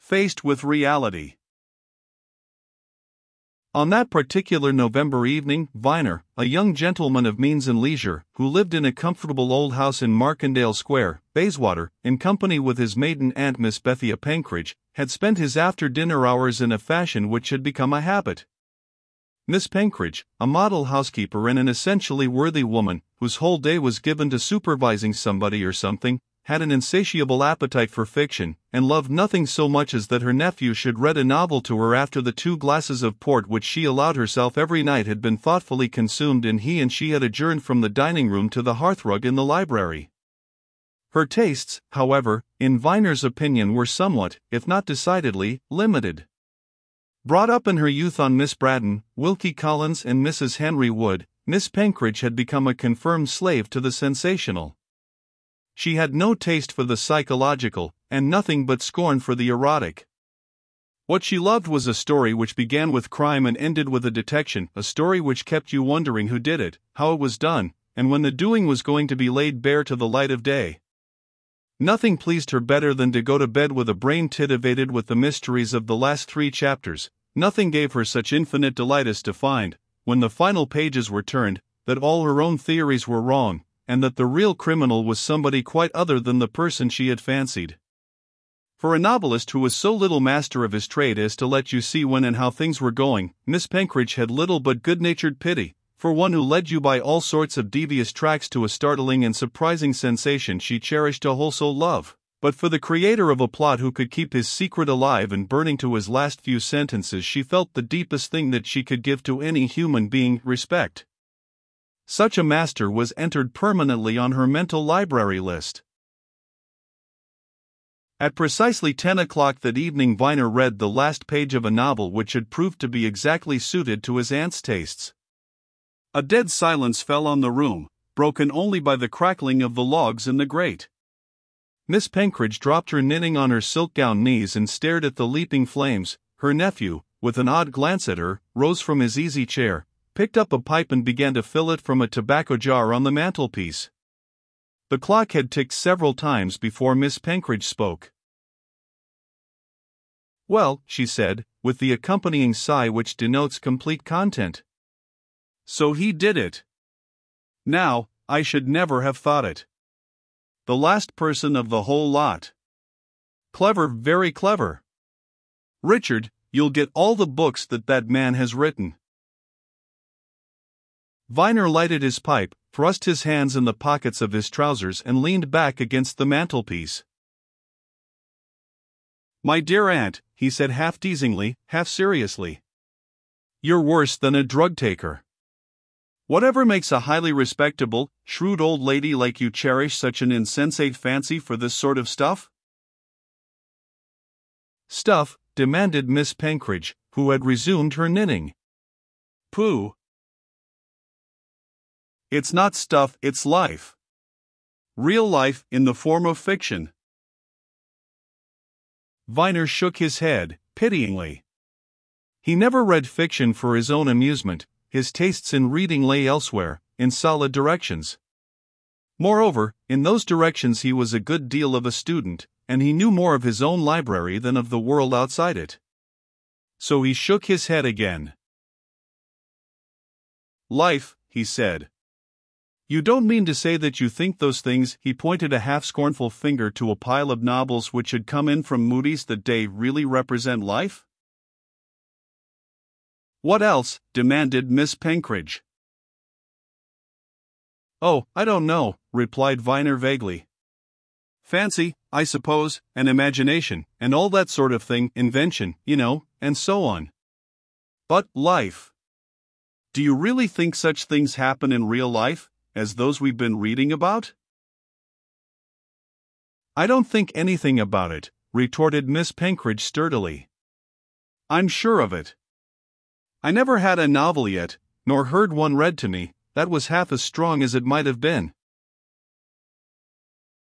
faced with reality. On that particular November evening, Viner, a young gentleman of means and leisure, who lived in a comfortable old house in Markendale Square, Bayswater, in company with his maiden aunt Miss Bethia Penkridge, had spent his after-dinner hours in a fashion which had become a habit. Miss Penkridge, a model housekeeper and an essentially worthy woman, whose whole day was given to supervising somebody or something, had an insatiable appetite for fiction, and loved nothing so much as that her nephew should read a novel to her after the 2 glasses of port which she allowed herself every night had been thoughtfully consumed and he and she had adjourned from the dining room to the hearthrug in the library. Her tastes, however, in Viner's opinion were somewhat, if not decidedly, limited. Brought up in her youth on Miss Braddon, Wilkie Collins and Mrs. Henry Wood, Miss Penkridge had become a confirmed slave to the sensational. She had no taste for the psychological, and nothing but scorn for the erotic. What she loved was a story which began with crime and ended with a detection, a story which kept you wondering who did it, how it was done, and when the doing was going to be laid bare to the light of day. Nothing pleased her better than to go to bed with a brain titivated with the mysteries of the last 3 chapters. Nothing gave her such infinite delight as to find, when the final pages were turned, that all her own theories were wrong, and that the real criminal was somebody quite other than the person she had fancied. For a novelist who was so little master of his trade as to let you see when and how things were going, Miss Penkridge had little but good-natured pity. For one who led you by all sorts of devious tracks to a startling and surprising sensation she cherished a wholesome love, but for the creator of a plot who could keep his secret alive and burning to his last few sentences she felt the deepest thing that she could give to any human being, respect. Such a master was entered permanently on her mental library list. At precisely 10 o'clock that evening Viner read the last page of a novel which had proved to be exactly suited to his aunt's tastes. A dead silence fell on the room, broken only by the crackling of the logs in the grate. Miss Penkridge dropped her knitting on her silk-gowned knees and stared at the leaping flames. Her nephew, with an odd glance at her, rose from his easy chair, picked up a pipe and began to fill it from a tobacco jar on the mantelpiece. The clock had ticked several times before Miss Penkridge spoke. "Well," she said, with the accompanying sigh which denotes complete content. "So he did it. Now, I should never have thought it. The last person of the whole lot. Clever, very clever. Richard, you'll get all the books that man has written." Viner lighted his pipe, thrust his hands in the pockets of his trousers and leaned back against the mantelpiece. "My dear aunt," he said half teasingly, half seriously, "you're worse than a drug-taker. Whatever makes a highly respectable, shrewd old lady like you cherish such an insensate fancy for this sort of stuff?" "Stuff?" demanded Miss Penkridge, who had resumed her knitting. "Pooh! It's not stuff, it's life. Real life in the form of fiction." Viner shook his head, pityingly. He never read fiction for his own amusement. His tastes in reading lay elsewhere, in solid directions. Moreover, in those directions he was a good deal of a student, and he knew more of his own library than of the world outside it. So he shook his head again. "Life," he said. "You don't mean to say that you think those things," he pointed a half-scornful finger to a pile of novels which had come in from Moody's that day, "really represent life?" "What else?" demanded Miss Penkridge. "Oh, I don't know," replied Viner vaguely. "Fancy, I suppose, and imagination, and all that sort of thing, invention, you know, and so on. But life. Do you really think such things happen in real life, as those we've been reading about?" "I don't think anything about it," retorted Miss Penkridge sturdily. "I'm sure of it. I never had a novel yet, nor heard one read to me, that was half as strong as it might have been."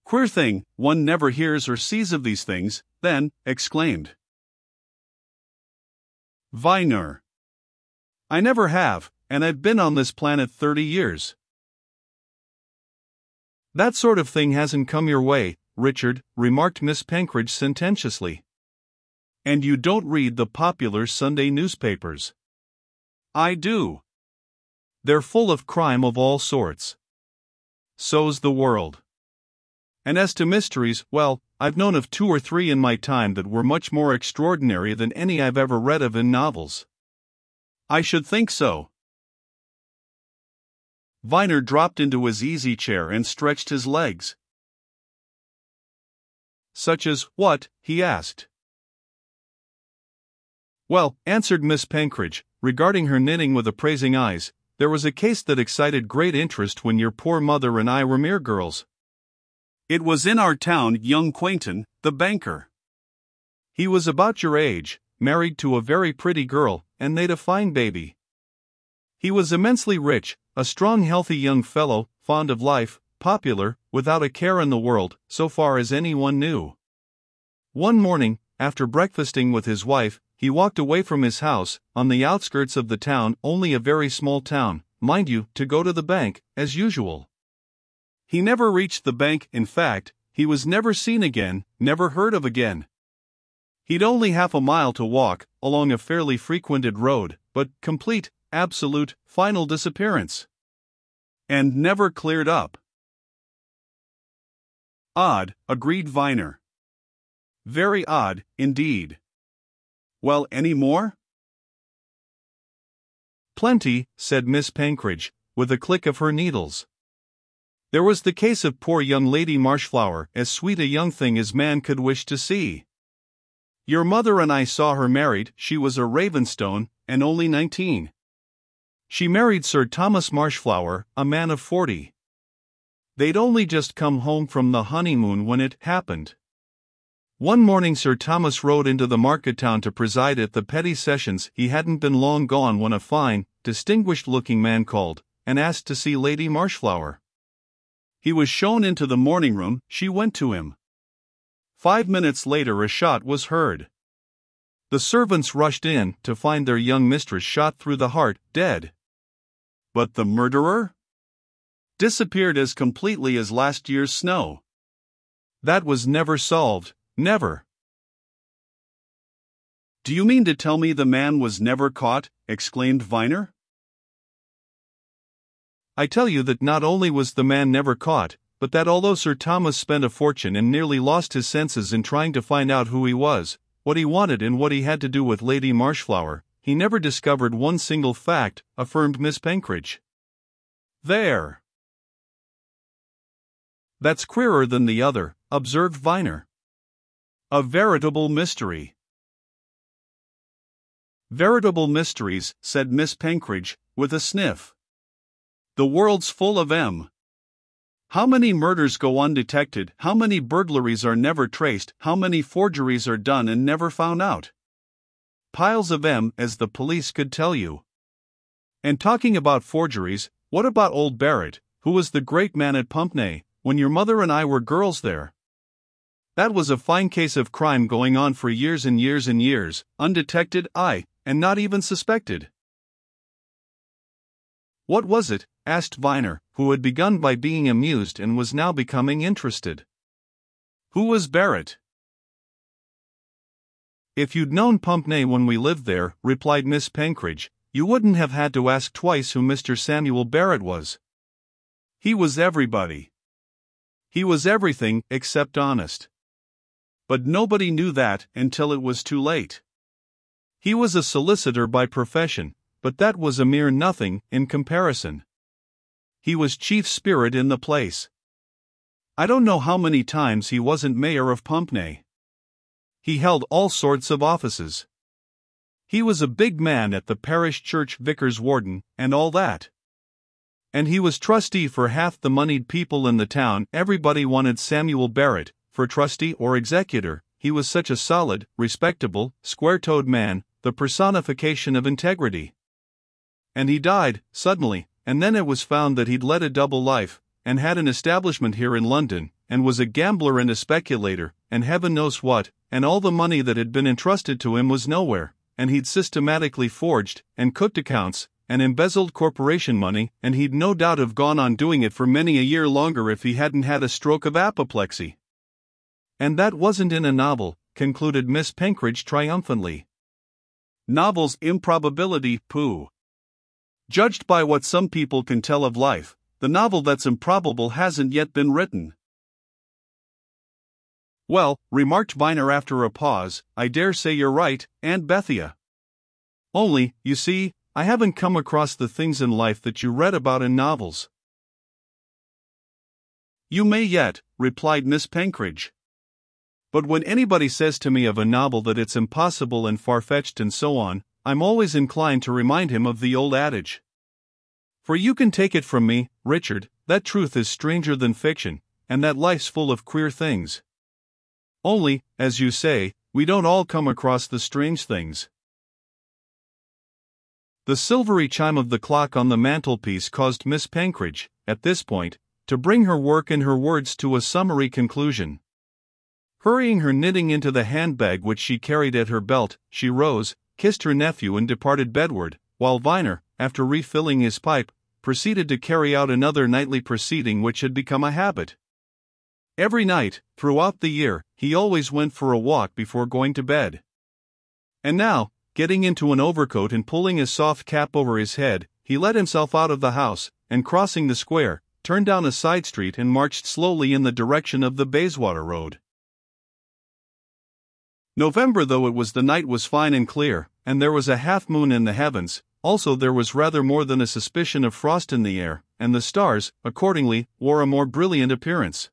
"Queer thing, one never hears or sees of these things," then exclaimed Viner. "I never have, and I've been on this planet 30 years. "That sort of thing hasn't come your way, Richard," remarked Miss Penkridge sententiously. And you don't read the popular Sunday newspapers. I do. They're full of crime of all sorts. So's the world. And as to mysteries, well, I've known of 2 or 3 in my time that were much more extraordinary than any I've ever read of in novels. I should think so. Viner dropped into his easy chair and stretched his legs. Such as what? He asked. Well, answered Miss Penkridge, regarding her knitting with appraising eyes, there was a case that excited great interest when your poor mother and I were mere girls. It was in our town, young Quainton, the banker. He was about your age, married to a very pretty girl, and they'd a fine baby. He was immensely rich, a strong healthy young fellow, fond of life, popular, without a care in the world, so far as anyone knew. One morning, after breakfasting with his wife, he walked away from his house, on the outskirts of the town, only a very small town, mind you, to go to the bank, as usual. He never reached the bank, in fact, he was never seen again, never heard of again. He'd only half a mile to walk, along a fairly frequented road, but complete, absolute, final disappearance. And never cleared up. Odd, agreed Viner. Very odd, indeed. Well, any more? Plenty, said Miss Penkridge, with a click of her needles. There was the case of poor young Lady Marshflower, as sweet a young thing as man could wish to see. Your mother and I saw her married, she was a Ravenstone, and only 19. She married Sir Thomas Marshflower, a man of 40. They'd only just come home from the honeymoon when it happened. One morning Sir Thomas rode into the market town to preside at the petty sessions. He hadn't been long gone when a fine, distinguished-looking man called, and asked to see Lady Marshflower. He was shown into the morning room, she went to him. 5 minutes later a shot was heard. The servants rushed in to find their young mistress shot through the heart, dead. But the murderer? Disappeared as completely as last year's snow. That was never solved, never. Do you mean to tell me the man was never caught? Exclaimed Viner. I tell you that not only was the man never caught, but that although Sir Thomas spent a fortune and nearly lost his senses in trying to find out who he was, what he wanted and what he had to do with Lady Marshflower, he never discovered one single fact, affirmed Miss Penkridge. There. That's queerer than the other, observed Viner. A veritable mystery. Veritable mysteries, said Miss Penkridge, with a sniff. The world's full of 'em. How many murders go undetected, how many burglaries are never traced, how many forgeries are done and never found out? Piles of 'em, as the police could tell you. And talking about forgeries, what about old Barrett, who was the great man at Pumpney, when your mother and I were girls there? That was a fine case of crime going on for years and years and years, undetected, aye, and not even suspected. What was it? Asked Viner, who had begun by being amused and was now becoming interested. Who was Barrett? If you'd known Pumpney when we lived there, replied Miss Penkridge, you wouldn't have had to ask twice who Mr. Samuel Barrett was. He was everybody. He was everything except honest. But nobody knew that until it was too late. He was a solicitor by profession, but that was a mere nothing in comparison. He was chief spirit in the place. I don't know how many times he wasn't mayor of Pumpney. He held all sorts of offices. He was a big man at the parish church, vicar's warden, and all that. And he was trustee for half the moneyed people in the town. Everybody wanted Samuel Barrett for trustee or executor. He was such a solid, respectable, square-toed man, the personification of integrity. And he died, suddenly, and then it was found that he'd led a double life, and had an establishment here in London, and was a gambler and a speculator, and heaven knows what, and all the money that had been entrusted to him was nowhere, and he'd systematically forged, and cooked accounts, and embezzled corporation money, and he'd no doubt have gone on doing it for many a year longer if he hadn't had a stroke of apoplexy. And that wasn't in a novel, concluded Miss Penkridge triumphantly. Novels improbability, pooh. Judged by what some people can tell of life, the novel that's improbable hasn't yet been written. Well, remarked Viner after a pause, I dare say you're right, Aunt Bethia. Only, you see, I haven't come across the things in life that you read about in novels. You may yet, replied Miss Penkridge. But when anybody says to me of a novel that it's impossible and far-fetched and so on, I'm always inclined to remind him of the old adage. For you can take it from me, Richard, that truth is stranger than fiction, and that life's full of queer things. Only, as you say, we don't all come across the strange things. The silvery chime of the clock on the mantelpiece caused Miss Penkridge, at this point, to bring her work and her words to a summary conclusion. Hurrying her knitting into the handbag which she carried at her belt, she rose, kissed her nephew and departed bedward, while Viner, after refilling his pipe, proceeded to carry out another nightly proceeding which had become a habit. Every night, throughout the year, he always went for a walk before going to bed. And now, getting into an overcoat and pulling his soft cap over his head, he let himself out of the house, and crossing the square, turned down a side street and marched slowly in the direction of the Bayswater Road. November though it was, the night was fine and clear, and there was a half-moon in the heavens. Also there was rather more than a suspicion of frost in the air, and the stars, accordingly, wore a more brilliant appearance.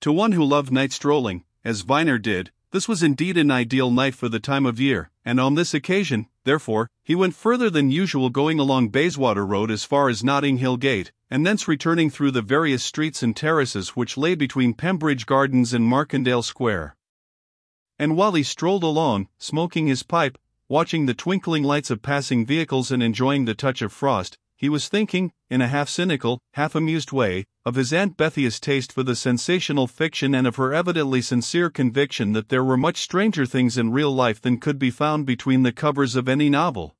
To one who loved night strolling, as Viner did, this was indeed an ideal night for the time of year, and on this occasion, therefore, he went further than usual, going along Bayswater Road as far as Notting Hill Gate, and thence returning through the various streets and terraces which lay between Pembridge Gardens and Markendale Square. And while he strolled along, smoking his pipe, watching the twinkling lights of passing vehicles and enjoying the touch of frost, he was thinking, in a half-cynical, half-amused way, of his Aunt Bethia's taste for the sensational fiction and of her evidently sincere conviction that there were much stranger things in real life than could be found between the covers of any novel.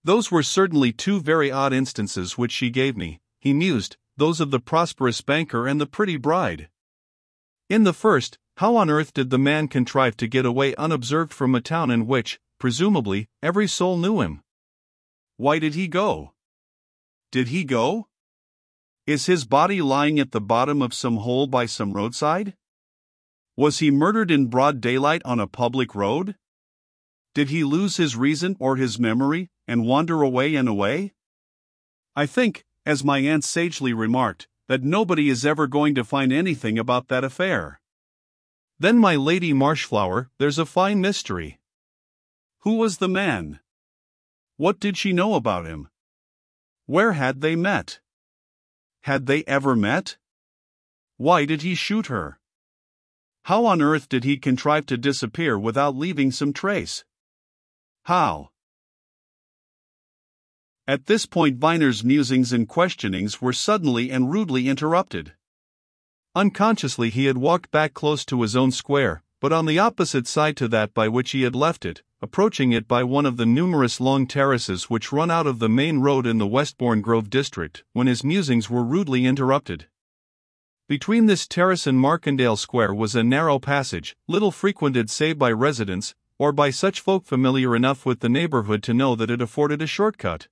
Those were certainly two very odd instances which she gave me, he mused, those of the prosperous banker and the pretty bride. In the first, how on earth did the man contrive to get away unobserved from a town in which, presumably, every soul knew him? Why did he go? Did he go? Is his body lying at the bottom of some hole by some roadside? Was he murdered in broad daylight on a public road? Did he lose his reason or his memory, and wander away and away? I think, as my aunt sagely remarked, that nobody is ever going to find anything about that affair. Then, my Lady Marshflower, there's a fine mystery. Who was the man? What did she know about him? Where had they met? Had they ever met? Why did he shoot her? How on earth did he contrive to disappear without leaving some trace? How? At this point Viner's musings and questionings were suddenly and rudely interrupted. Unconsciously he had walked back close to his own square, but on the opposite side to that by which he had left it, approaching it by one of the numerous long terraces which run out of the main road in the Westbourne Grove district, when his musings were rudely interrupted. Between this terrace and Markendale Square was a narrow passage, little frequented save by residents, or by such folk familiar enough with the neighborhood to know that it afforded a shortcut.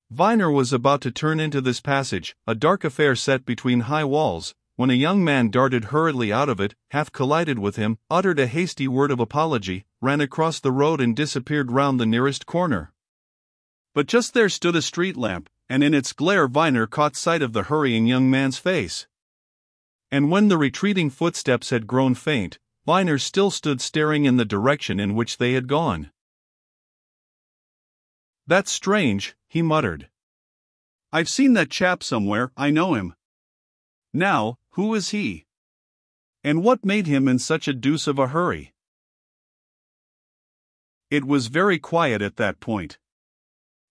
Viner was about to turn into this passage, a dark affair set between high walls, when a young man darted hurriedly out of it, half collided with him, uttered a hasty word of apology, ran across the road and disappeared round the nearest corner. But just there stood a street lamp, and in its glare Viner caught sight of the hurrying young man's face. And when the retreating footsteps had grown faint, Viner still stood staring in the direction in which they had gone. "That's strange," he muttered. "I've seen that chap somewhere, I know him. Now, who is he? And what made him in such a deuce of a hurry?" It was very quiet at that point.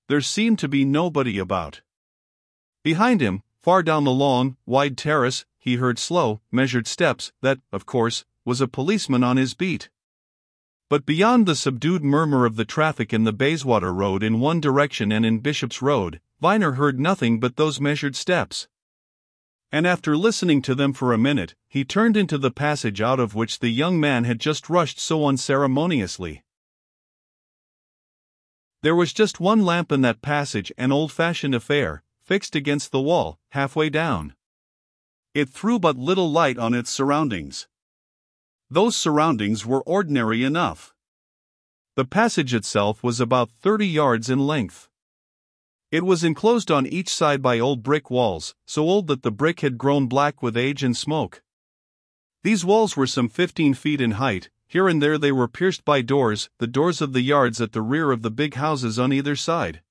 There seemed to be nobody about. Behind him, far down the long, wide terrace, he heard slow, measured steps. That, of course, was a policeman on his beat. But beyond the subdued murmur of the traffic in the Bayswater Road in one direction and in Bishop's Road, Viner heard nothing but those measured steps. And after listening to them for a minute, he turned into the passage out of which the young man had just rushed so unceremoniously. There was just one lamp in that passage, an old-fashioned affair, fixed against the wall, halfway down. It threw but little light on its surroundings. Those surroundings were ordinary enough. The passage itself was about 30 yards in length. It was enclosed on each side by old brick walls, so old that the brick had grown black with age and smoke. These walls were some 15 feet in height. Here and there they were pierced by doors, the doors of the yards at the rear of the big houses on either side.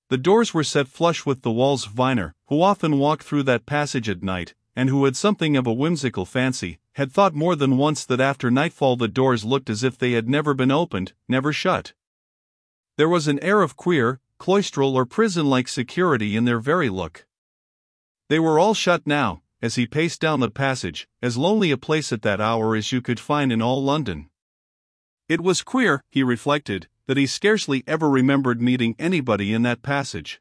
The doors were set flush with the walls. Viner, who often walked through that passage at night, and who had something of a whimsical fancy, had thought more than once that after nightfall the doors looked as if they had never been opened, never shut. There was an air of queer, cloistral or prison-like security in their very look. They were all shut now. As he paced down the passage, as lonely a place at that hour as you could find in all London. It was queer, he reflected, that he scarcely ever remembered meeting anybody in that passage.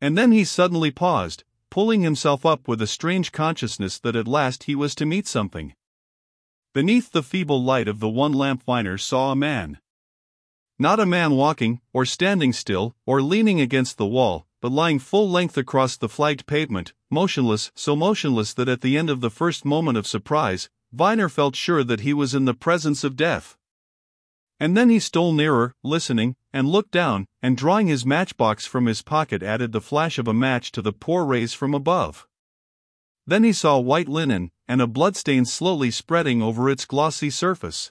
And then he suddenly paused, pulling himself up with a strange consciousness that at last he was to meet something. Beneath the feeble light of the one lamp Viner saw a man. Not a man walking, or standing still, or leaning against the wall, but lying full length across the flagged pavement, motionless, so motionless that at the end of the first moment of surprise, Viner felt sure that he was in the presence of death. And then he stole nearer, listening, and looked down, and drawing his matchbox from his pocket added the flash of a match to the poor rays from above. Then he saw white linen, and a bloodstain slowly spreading over its glossy surface.